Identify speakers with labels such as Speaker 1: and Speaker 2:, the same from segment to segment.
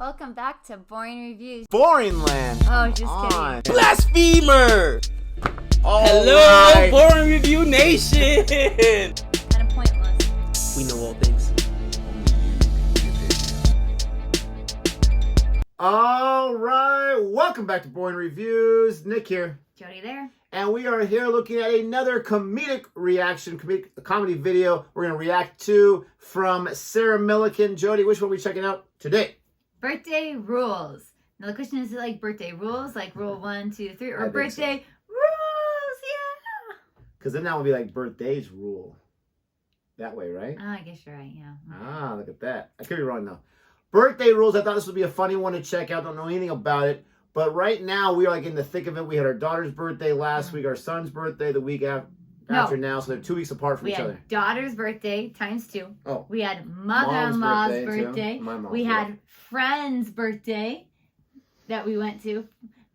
Speaker 1: Welcome back to Boring Reviews.
Speaker 2: Boring land.
Speaker 1: Oh, just kidding.
Speaker 3: Blasphemer!
Speaker 2: Hello,
Speaker 3: Right. Boring Review Nation!
Speaker 1: Kind of pointless.
Speaker 3: We know all things.
Speaker 2: All right, welcome back to Boring Reviews. Nick here.
Speaker 1: Jodi there.
Speaker 2: And we are here looking at another comedic comedy video we're going to react to from Sarah Millican. Jodi, which one are we checking out today?
Speaker 1: Birthday rules. Now the question is, like birthday rules, like rule 1, 2, 3,
Speaker 2: I
Speaker 1: or
Speaker 2: think
Speaker 1: birthday rules? Yeah.
Speaker 2: Because then that would be like birthdays rule. That way, right?
Speaker 1: Oh, I guess you're right. Yeah.
Speaker 2: Ah, look at that. I could be wrong though. Birthday rules. I thought this would be a funny one to check out. Don't know anything about it. But right now, we are like in the thick of it. We had our daughter's birthday last week, our son's birthday the week after now. So they're 2 weeks apart from each other.
Speaker 1: We had daughter's birthday times 2.
Speaker 2: Oh.
Speaker 1: We had mother-in-law's birthday.
Speaker 2: My mom's
Speaker 1: We had friend's birthday that we went to.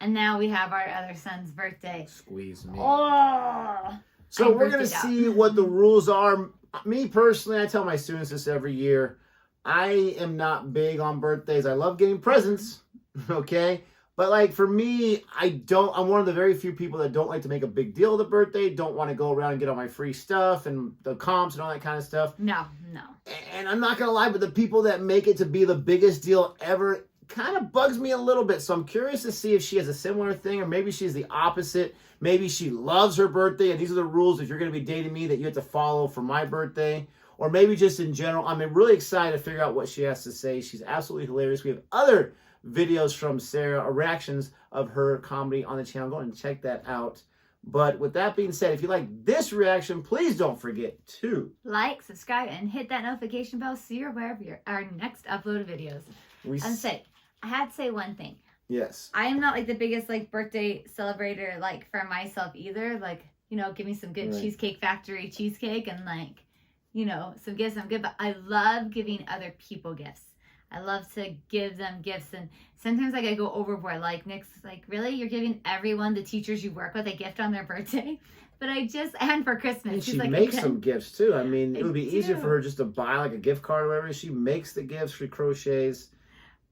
Speaker 1: And now we have our other son's birthday.
Speaker 2: Squeeze me.
Speaker 1: Oh.
Speaker 2: So we're going to see what the rules are. Me personally, I tell my students this every year. I am not big on birthdays. I love getting presents. Okay? But like for me, I'm one of the very few people that don't like to make a big deal of the birthday, don't want to go around and get all my free stuff and the comps and all that kind of stuff.
Speaker 1: No.
Speaker 2: And I'm not going to lie, but the people that make it to be the biggest deal ever kind of bugs me a little bit. So I'm curious to see if she has a similar thing, or maybe she's the opposite. Maybe she loves her birthday and these are the rules if you're going to be dating me that you have to follow for my birthday. Or maybe just in general. I'm really excited to figure out what she has to say. She's absolutely hilarious. We have other videos from Sarah, or reactions of her comedy on the channel. Go and check that out. But with that being said, if you like this reaction, please don't forget to
Speaker 1: like, subscribe, and hit that notification bell so you're aware of our next uploaded videos. I had to say one thing.
Speaker 2: Yes.
Speaker 1: I am not like the biggest like birthday celebrator like for myself either. Like, you know, give me some good Cheesecake Factory cheesecake and like, you know, some gifts. I'm good, but I love giving other people gifts. I love to give them gifts, and sometimes like I go overboard. Like Nick's like, really? You're giving everyone, the teachers you work with, a gift on their birthday? But and for Christmas.
Speaker 2: And she
Speaker 1: like,
Speaker 2: makes some gifts too. I mean, it would be easier
Speaker 1: do.
Speaker 2: for her just to buy like a gift card or whatever. She makes the gifts, she crochets.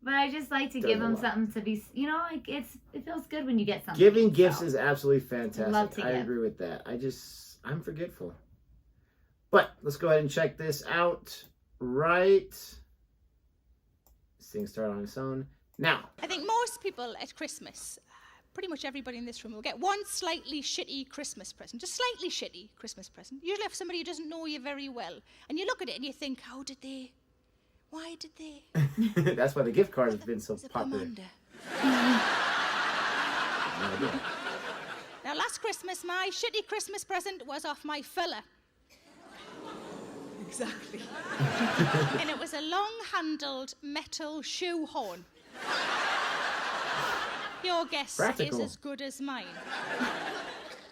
Speaker 1: But I just like to give them something to be, you know, like it feels good when you get something.
Speaker 2: Giving gifts is absolutely fantastic.
Speaker 1: Love to
Speaker 2: I
Speaker 1: give.
Speaker 2: agree with that. I'm forgetful. But let's go ahead and check this out right. This thing started on its own. Now.
Speaker 4: I think most people at Christmas, pretty much everybody in this room, will get one slightly shitty Christmas present. Just slightly shitty Christmas present. Usually if somebody who doesn't know you very well. And you look at it and you think, how did they? Why did they?
Speaker 2: That's why the gift card has been so popular.
Speaker 4: Now, last Christmas, my shitty Christmas present was off my fella. Exactly. And it was a long-handled metal shoe horn. Your guess is as good as mine.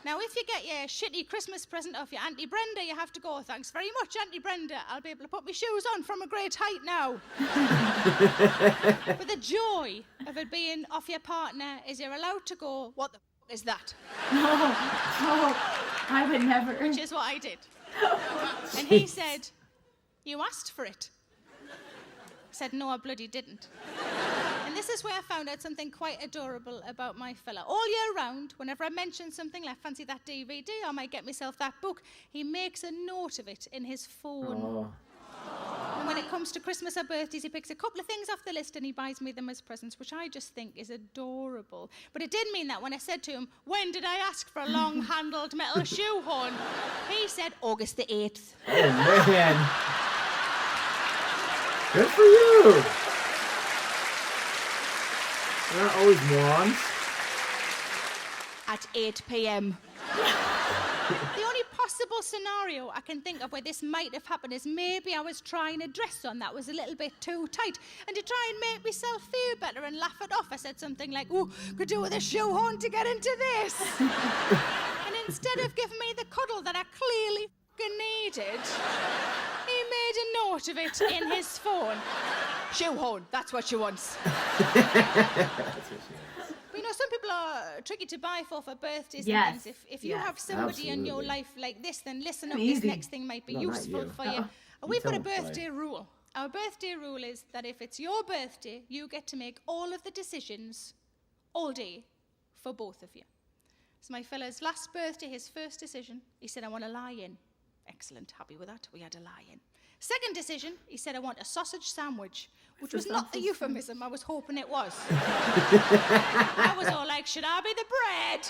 Speaker 4: Now, if you get your shitty Christmas present off your Auntie Brenda, you have to go, thanks very much, Auntie Brenda. I'll be able to put my shoes on from a great height now. But the joy of it being off your partner is you're allowed to go, what the f*** is that?
Speaker 1: No, I would never.
Speaker 4: Which is what I did. And he said, you asked for it. I said, no, I bloody didn't. And this is where I found out something quite adorable about my fella. All year round, whenever I mention something like fancy that DVD, I might get myself that book, he makes a note of it in his phone.
Speaker 2: Oh.
Speaker 4: And when it comes to Christmas or birthdays, he picks a couple of things off the list and he buys me them as presents, which I just think is adorable. But it did mean that when I said to him, when did I ask for a long-handled metal shoe horn? He said, August the 8th.
Speaker 2: Oh, man. Good for you. They're not always morons.
Speaker 4: At 8 p.m. The only possible scenario I can think of where this might have happened is maybe I was trying a dress on that was a little bit too tight, and to try and make myself feel better and laugh it off, I said something like, "Ooh, could do with a shoehorn to get into this." And instead of giving me the cuddle that I clearly f***ing needed, he made a note of it in his phone. Shoehorn, that's what she wants. But you know, some people are tricky to buy for birthdays and things. If you have somebody in your life like this, then listen up. This next thing might be useful for you. We've got a birthday rule. Our birthday rule is that if it's your birthday, you get to make all of the decisions all day for both of you. So my fella's last birthday, his first decision, he said, I want to lie in. Excellent, happy with that. We had a lie in. Second decision, he said, I want a sausage sandwich, which was not the euphemism I was hoping it was. I was all like, should I be the bread?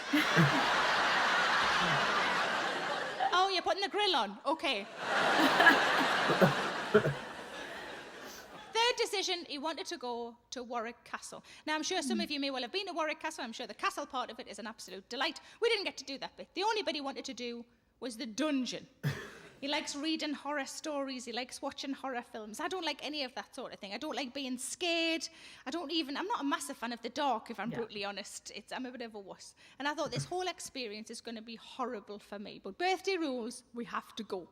Speaker 4: Oh, you're putting the grill on. Okay. Third decision, he wanted to go to Warwick Castle. Now, I'm sure some of you may well have been to Warwick Castle. I'm sure the castle part of it is an absolute delight. We didn't get to do that bit. The only bit he wanted to do was the dungeon. He likes reading horror stories. He likes watching horror films. I don't like any of that sort of thing. I don't like being scared. I'm not a massive fan of the dark, if I'm brutally honest. I'm a bit of a wuss. And I thought this whole experience is going to be horrible for me. But birthday rules, we have to go.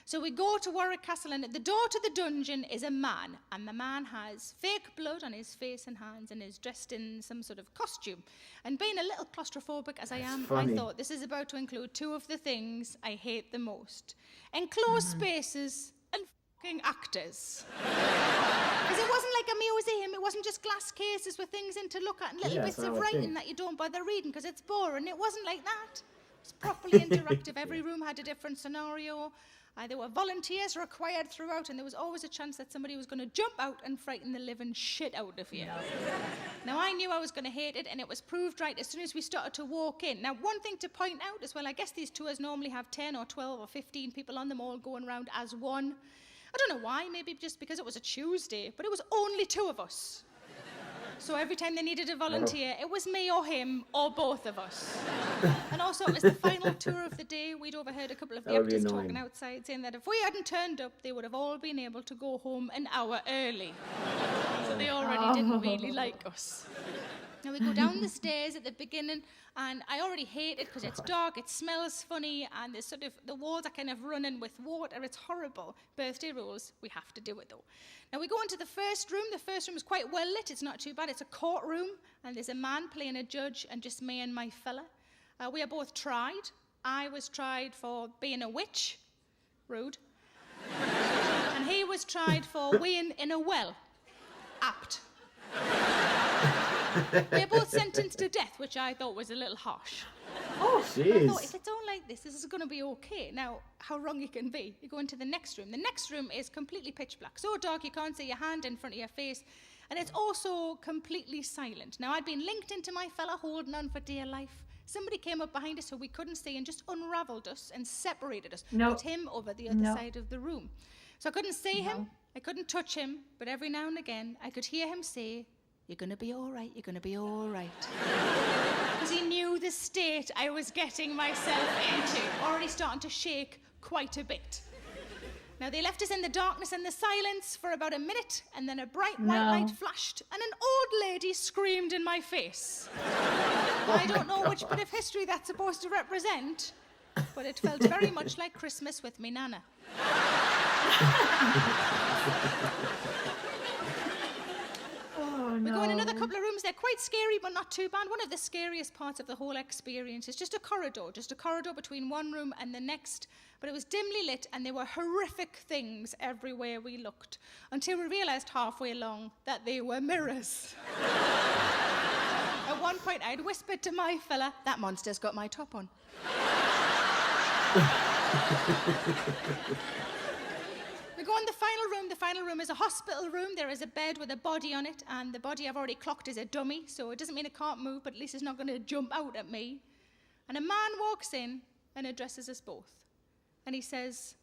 Speaker 4: So we go to Warwick Castle, and at the door to the dungeon is a man, and the man has fake blood on his face and hands and is dressed in some sort of costume. And being a little claustrophobic as I am, I thought this is about to include two of the things I hate the most. Enclosed spaces and fucking actors. Because it wasn't like a museum, it wasn't just glass cases with things in to look at and little bits of writing that you don't bother reading because it's boring. It wasn't like that. It was properly interactive. Every room had a different scenario. There were volunteers required throughout, and there was always a chance that somebody was going to jump out and frighten the living shit out of you. Now, I knew I was going to hate it, and it was proved right as soon as we started to walk in. Now, one thing to point out as well, I guess these tours normally have 10 or 12 or 15 people on them all going around as one. I don't know why, maybe just because it was a Tuesday, but it was only two of us. So every time they needed a volunteer, it was me or him or both of us. And also, it was the final tour of the day. We'd overheard a couple of the actors talking outside, saying that if we hadn't turned up, they would have all been able to go home an hour early. So they already didn't really like us. Now we go down the stairs at the beginning, and I already hate it because it's dark, it smells funny, and there's sort of, the walls are kind of running with water. It's horrible. Birthday rules, we have to do it though. Now we go into the first room. The first room is quite well lit. It's not too bad. It's a courtroom, and there's a man playing a judge and just me and my fella. We are both tried. I was tried for being a witch. Rude. And he was tried for weighing in a well. Apt. They're both sentenced to death, which I thought was a little harsh.
Speaker 2: Oh,
Speaker 4: jeez. I thought, if it's all like this is going to be okay. Now, how wrong you can be. You go into the next room. The next room is completely pitch black. So dark you can't see your hand in front of your face. And it's also completely silent. Now, I'd been linked into my fella holding on for dear life. Somebody came up behind us who we couldn't see and just unravelled us and separated us. Put him over the other side of the room. So I couldn't see him. I couldn't touch him. But every now and again, I could hear him say, "You're going to be all right, you're going to be all right." Because he knew the state I was getting myself into, already starting to shake quite a bit. Now, they left us in the darkness and the silence for about a minute, and then a bright white light flashed, and an old lady screamed in my face. I don't know which bit of history that's supposed to represent, but it felt very much like Christmas with me Nana. We go in another couple of rooms. They're quite scary, but not too bad. One of the scariest parts of the whole experience is just a corridor between one room and the next. But it was dimly lit, and there were horrific things everywhere we looked, until we realised halfway along that they were mirrors. At one point, I'd whispered to my fella, "That monster's got my top on." We go in the final room. The final room is a hospital room. There is a bed with a body on it, and the body I've already clocked is a dummy, so it doesn't mean it can't move, but at least it's not going to jump out at me. And a man walks in and addresses us both. And he says,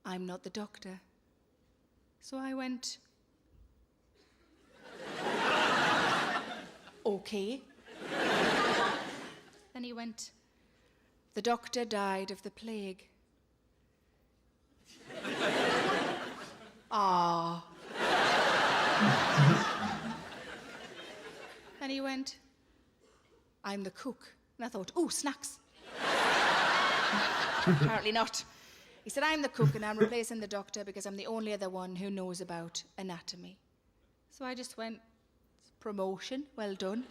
Speaker 4: "I'm not the doctor." So I went, "Okay." Then he went, "The doctor died of the plague." Ah. Then he went, "I'm the cook." And I thought, "Ooh, snacks." Apparently not. He said, "I'm the cook, and I'm replacing the doctor because I'm the only other one who knows about anatomy." So I just went, "Promotion, well done."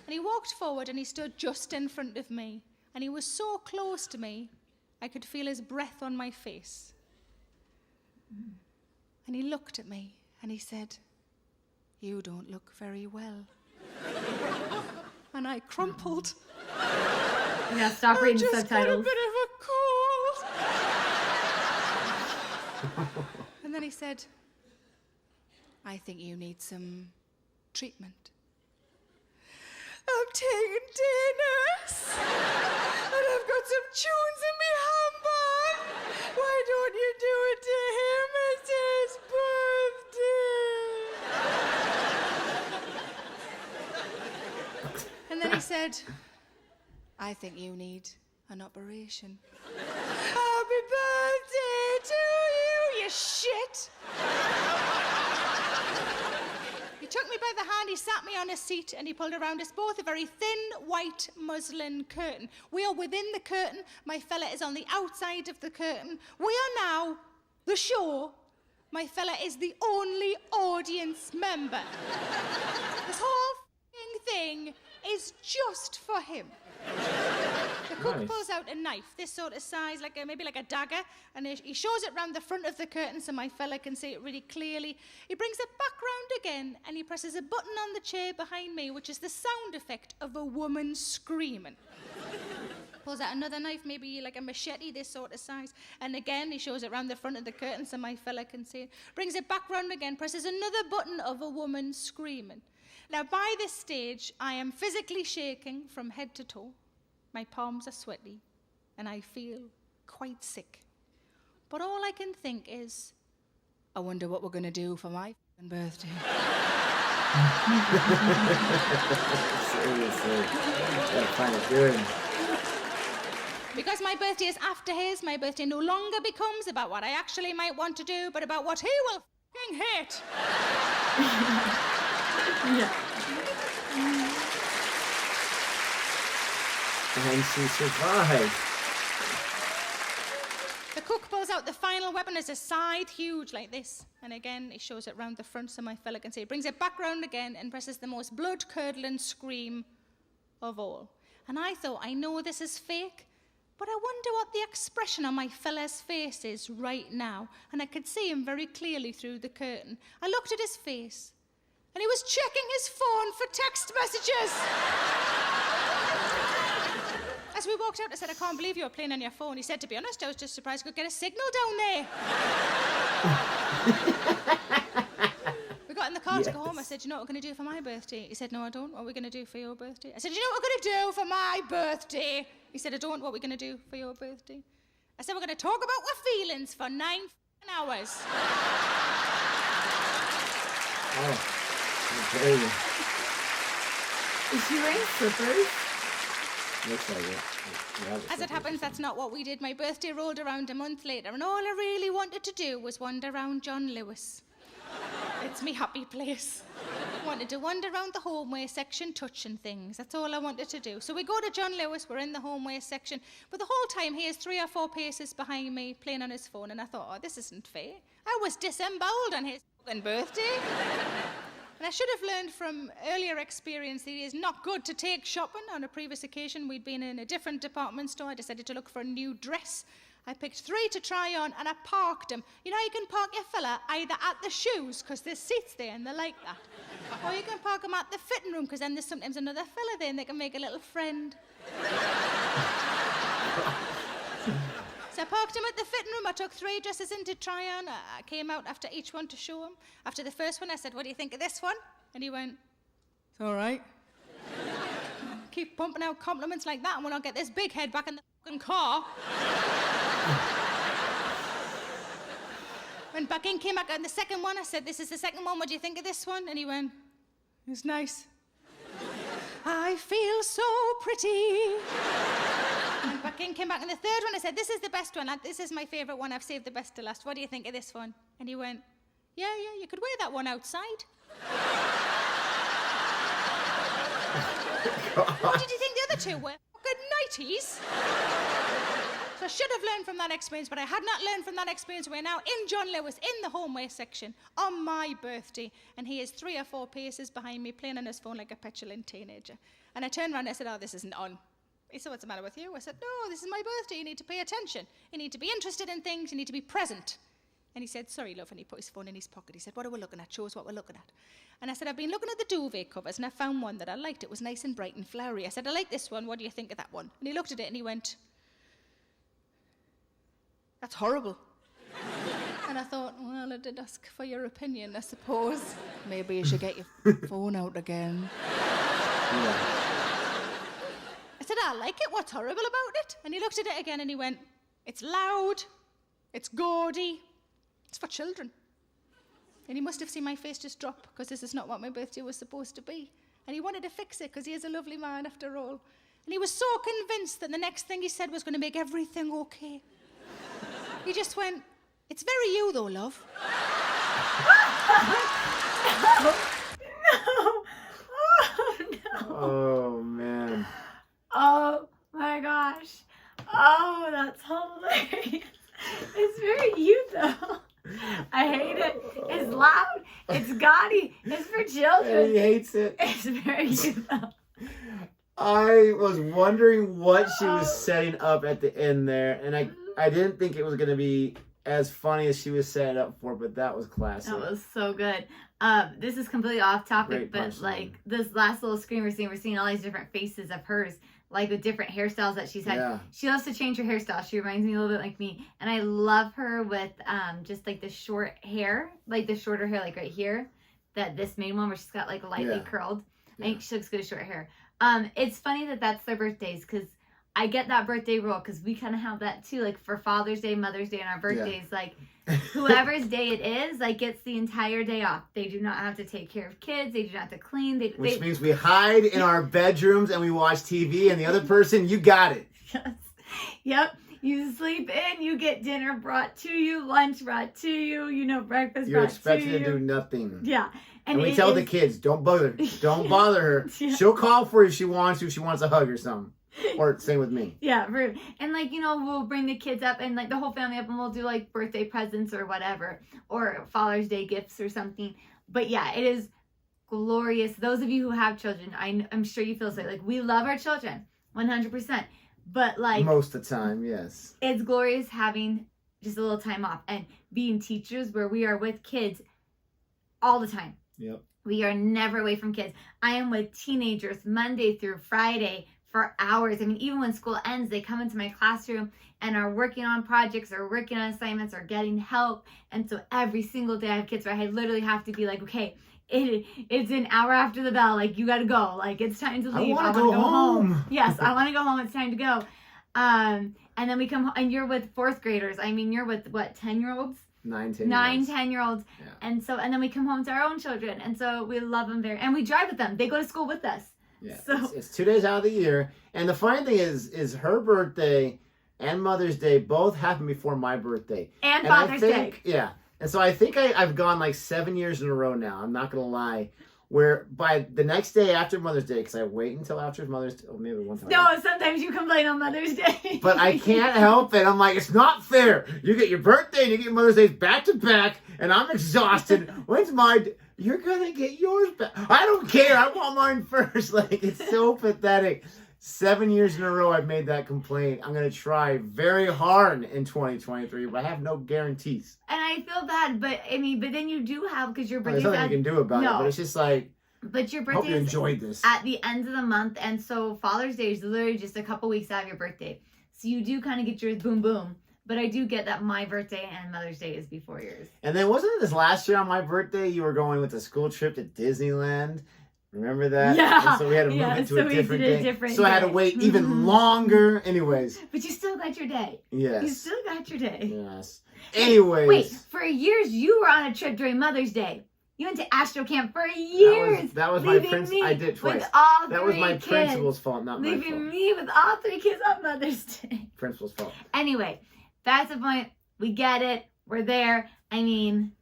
Speaker 4: And he walked forward, and he stood just in front of me. And he was so close to me, I could feel his breath on my face. And he looked at me and he said, "You don't look very well." And I crumpled.
Speaker 1: Yeah, stop reading
Speaker 4: I just
Speaker 1: subtitles.
Speaker 4: got a bit of a cold. And then he said, "I think you need some treatment." "I'm taking day nurse, and I've got some tunes in my handbag. Why don't you do it to him? It's his birthday." And then he said, "I think you need an operation." "Happy birthday to you, you shit!" He took me by the hand, he sat me on a seat, and he pulled around us both a very thin white muslin curtain. We are within the curtain. My fella is on the outside of the curtain. We are now the show. My fella is the only audience member. This whole f***ing thing is just for him. The cook
Speaker 2: Nice.
Speaker 4: pulls out a knife, this sort of size, maybe like a dagger, and he shows it round the front of the curtain so my fella can see it really clearly. He brings it back round again, and he presses a button on the chair behind me, which is the sound effect of a woman screaming. Pulls out another knife, maybe like a machete, this sort of size, and again he shows it round the front of the curtain so my fella can see it. Brings it back round again, presses another button of a woman screaming. Now, by this stage, I am physically shaking from head to toe. My palms are sweaty, and I feel quite sick. But all I can think is, I wonder what we're going to do for my f***ing birthday.
Speaker 2: Seriously. Gotta find it good.
Speaker 4: Because my birthday is after his, my birthday no longer becomes about what I actually might want to do, but about what he will f***ing hate.
Speaker 1: Yeah.
Speaker 2: And she survived.
Speaker 4: The cook pulls out the final weapon as a scythe, huge like this. And again, he shows it round the front so my fella can see. He brings it back round again and presses the most blood-curdling scream of all. And I thought, I know this is fake, but I wonder what the expression on my fella's face is right now. And I could see him very clearly through the curtain. I looked at his face, and he was checking his phone for text messages. As we walked out, I said, "I can't believe you were playing on your phone." He said, "To be honest, I was just surprised I could get a signal down there." We got in the car to go home. I said, "You know what we're going to do for my birthday?" He said, "No, I don't. What are we going to do for your birthday?" I said, "You know what we're going to do for my birthday?" He said, "I don't. What are we going to do for your birthday?" I said, "We're going to talk about our feelings for 9 hours."
Speaker 2: Oh, okay.
Speaker 1: Is she wearing slippers?
Speaker 2: Looks like it. Yeah,
Speaker 4: As it happens, that's not what we did. My birthday rolled around a month later, and all I really wanted to do was wander around John Lewis. It's me happy place. Wanted to wander around the homeway section touching things. That's all I wanted to do. So we go to John Lewis, we're in the homeway section, but the whole time he is 3 or 4 paces behind me playing on his phone, and I thought, oh, this isn't fair. I was disemboweled on his fucking birthday. And I should have learned from earlier experience that it is not good to take shopping. On a previous occasion, we'd been in a different department store. I decided to look for a new dress. I picked 3 to try on, and I parked them. You know, you can park your fella either at the shoes, because there's seats there, and they like that. Or you can park them at the fitting room, because then there's sometimes another fella there, and they can make a little friend. So I parked him at the fitting room. I took 3 dresses in to try on. I came out after each one to show him. After the first one, I said, "What do you think of this one?" And he went, "It's all right." Keep pumping out compliments like that, and we'll not get this big head back in the fucking car. Went back in, came back on the second one. I said, "This is the second one. What do you think of this one?" And he went, "It's nice. I feel so pretty." Went back in, came back on the third one. I said, "This is the best one. This is my favourite one. I've saved the best to last. What do you think of this one?" And he went, yeah, you could wear that one outside." What did you think the other 2 were? Fucking nighties. So I should have learned from that experience, but I had not learned from that experience. We're now in John Lewis, in the homeway section, on my birthday, and he is 3 or 4 paces behind me, playing on his phone like a petulant teenager. And I turned around and I said, "Oh, this isn't on." He said, "What's the matter with you?" I said, "No, this is my birthday. You need to pay attention. You need to be interested in things. You need to be present." And he said, sorry, love. And he put his phone in his pocket. He said, what are we looking at? Show us what we're looking at. And I said, I've been looking at the duvet covers, and I found one that I liked. It was nice and bright and flowery. I said, I like this one. What do you think of that one? And he looked at it and he went, that's horrible. And I thought, well, I did ask for your opinion, I suppose. Maybe you should get your phone out again.
Speaker 2: Yeah.
Speaker 4: I said, I like it. What's horrible about it? And he looked at it again and he went, it's loud, it's gaudy, it's for children. And he must have seen my face just drop, because this is not what my birthday was supposed to be. And he wanted to fix it, because he is a lovely man after all. And he was so convinced that the next thing he said was going to make everything okay. He just went, it's very you though, love.
Speaker 1: No.
Speaker 2: Oh, man.
Speaker 1: Oh my gosh. Oh, that's hilarious. It's very you though. I hate it. It's loud. It's gaudy. It's for children.
Speaker 2: He hates it.
Speaker 1: It's very you though.
Speaker 2: I was wondering what she was setting up at the end there, and I didn't think it was going to be as funny as she was setting up for, but that was classic.
Speaker 1: That was so good. This is completely off topic,
Speaker 2: Great
Speaker 1: but
Speaker 2: punchline.
Speaker 1: like this last little screen we're seeing all these different faces of hers, like with different hairstyles that she's had.
Speaker 2: Yeah.
Speaker 1: She loves to change her hairstyle. She reminds me a little bit like me, and I love her with just like the short hair, like the shorter hair, like right here. That this main one where she's got like lightly curled. I think she looks good with short hair. It's funny that that's their birthdays, because I get that birthday rule, because we kind of have that too, like for Father's Day, Mother's Day, and our birthdays. Like whoever's day it is, like gets the entire day off. They do not have to take care of kids. They do not have to clean.
Speaker 2: Which means we hide in our bedrooms and we watch TV, and the other person, you got it.
Speaker 1: Yes. Yep. You sleep in, you get dinner brought to you, lunch brought to you, breakfast
Speaker 2: You're
Speaker 1: brought
Speaker 2: expected
Speaker 1: to
Speaker 2: to do nothing.
Speaker 1: Yeah.
Speaker 2: And we tell the kids, don't bother her.
Speaker 1: Yeah.
Speaker 2: She'll call for you if she wants to, if she wants a hug or something. Or same with me.
Speaker 1: Yeah, rude. And like, we'll bring the kids up and like the whole family up, and we'll do like birthday presents or whatever, or Father's Day gifts or something. But yeah, it is glorious. Those of you who have children, I'm sure you feel so. Like, we love our children 100%. But like
Speaker 2: most of the time, yes.
Speaker 1: It's glorious having just a little time off and being teachers where we are with kids all the time.
Speaker 2: Yep.
Speaker 1: We are never away from kids. I am with teenagers Monday through Friday for hours. I mean, even when school ends, they come into my classroom and are working on projects or working on assignments or getting help. And so every single day I have kids where I literally have to be like, okay, it's an hour after the bell. Like, you got to go. Like, it's time to leave.
Speaker 2: I want to go home.
Speaker 1: Yes, I want to go home. It's time to go. And then we come home, and you're with fourth graders. I mean, you're with what, 10-year-olds?
Speaker 2: 9, 10
Speaker 1: 10-year-olds. Yeah. And then we come home to our own children. And so we love them and we drive with them. They go to school with us.
Speaker 2: Yeah.
Speaker 1: So
Speaker 2: it's 2 days out of the year. And the funny thing is her birthday and Mother's Day both happen before my birthday.
Speaker 1: And Father's Day.
Speaker 2: Yeah. And so I think I've gone like 7 years in a row now. I'm not going to lie. Where by the next day after Mother's Day, because I wait until after Mother's Day, or maybe one time.
Speaker 1: No, sometimes you complain on Mother's Day.
Speaker 2: But I can't help it. I'm like, it's not fair. You get your birthday and you get your Mother's Day back to back, and I'm exhausted. When's my... You're going to get yours back. I don't care. I want mine first. Like, it's so pathetic. 7 years in a row I've made that complaint. I'm going to try very hard in 2023, but I have no guarantees.
Speaker 1: And I feel bad, but then you do have, because your birthday.
Speaker 2: There's nothing you can do about it, but it's just like,
Speaker 1: but your birthday
Speaker 2: hope you enjoyed this.
Speaker 1: At the end of the month, and so Father's Day is literally just a couple weeks out of your birthday. So you do kind of get yours boom boom. But I do get that my birthday and Mother's Day is before yours.
Speaker 2: And then wasn't it this last year on my birthday you were going with a school trip to Disneyland? Remember that?
Speaker 1: Yeah.
Speaker 2: And so we had to move it to a different day. So I had to wait even longer. Anyways.
Speaker 1: But you still got your day.
Speaker 2: Yes.
Speaker 1: You still got your day.
Speaker 2: Yes. Anyways.
Speaker 1: Wait, for years you were on a trip during Mother's Day. You went to Astro Camp for years.
Speaker 2: That was my principal. I did twice.
Speaker 1: With all
Speaker 2: that was my
Speaker 1: kids.
Speaker 2: Principal's fault, not my fault.
Speaker 1: Leaving me with all 3 kids on Mother's Day.
Speaker 2: Principal's fault.
Speaker 1: Anyway, that's the point. We get it. We're there. I mean,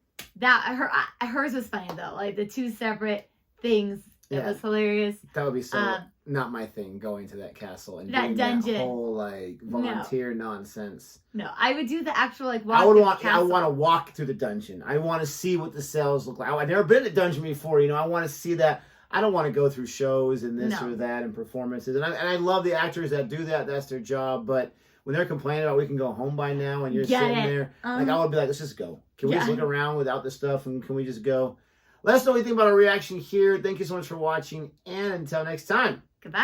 Speaker 1: hers was funny though. Like the 2 separate things. It was hilarious.
Speaker 2: That would be so not my thing, going to that castle and
Speaker 1: that
Speaker 2: doing
Speaker 1: dungeon.
Speaker 2: That whole like volunteer nonsense.
Speaker 1: No, I would do the actual like walk.
Speaker 2: I want to walk through the dungeon. I want to see what the cells look like. I've never been in a dungeon before. I want to see that. I don't want to go through shows and this or that and performances. And I love the actors that do that. That's their job. But when they're complaining about we can go home by now and you're sitting there, like I would be like, let's just go. Can we just look around without this stuff, and can we just go? Let us know what you think about our reaction here. Thank you so much for watching, and until next time.
Speaker 1: Goodbye.